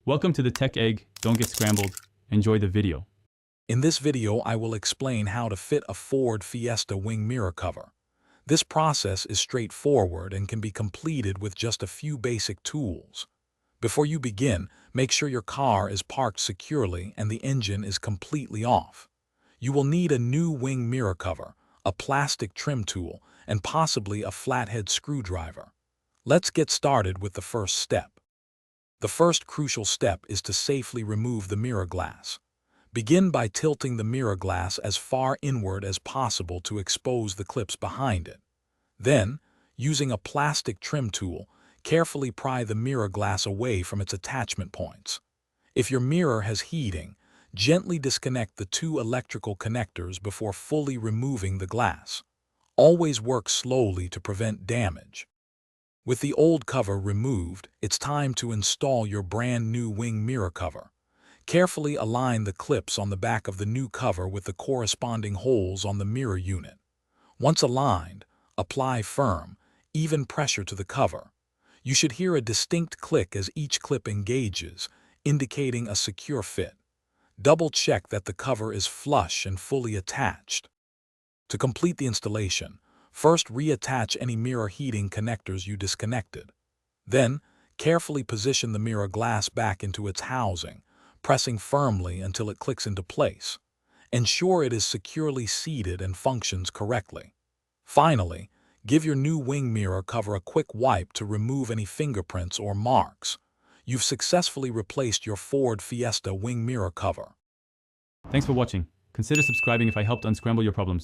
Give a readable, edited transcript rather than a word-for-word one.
Welcome to the Tech Egg. Don't get scrambled. Enjoy the video. In this video, I will explain how to fit a Ford Fiesta wing mirror cover. This process is straightforward and can be completed with just a few basic tools. Before you begin, make sure your car is parked securely and the engine is completely off. You will need a new wing mirror cover, a plastic trim tool, and possibly a flathead screwdriver. Let's get started with the first step. The first crucial step is to safely remove the mirror glass. Begin by tilting the mirror glass as far inward as possible to expose the clips behind it. Then, using a plastic trim tool, carefully pry the mirror glass away from its attachment points. If your mirror has heating, gently disconnect the two electrical connectors before fully removing the glass. Always work slowly to prevent damage. With the old cover removed, it's time to install your brand new wing mirror cover. Carefully align the clips on the back of the new cover with the corresponding holes on the mirror unit. Once aligned, apply firm, even pressure to the cover. You should hear a distinct click as each clip engages, indicating a secure fit. Double-check that the cover is flush and fully attached. To complete the installation, first reattach any mirror heating connectors you disconnected. Then, carefully position the mirror glass back into its housing, pressing firmly until it clicks into place. Ensure it is securely seated and functions correctly. Finally, give your new wing mirror cover a quick wipe to remove any fingerprints or marks. You've successfully replaced your Ford Fiesta wing mirror cover. Thanks for watching. Consider subscribing if I helped unscramble your problems.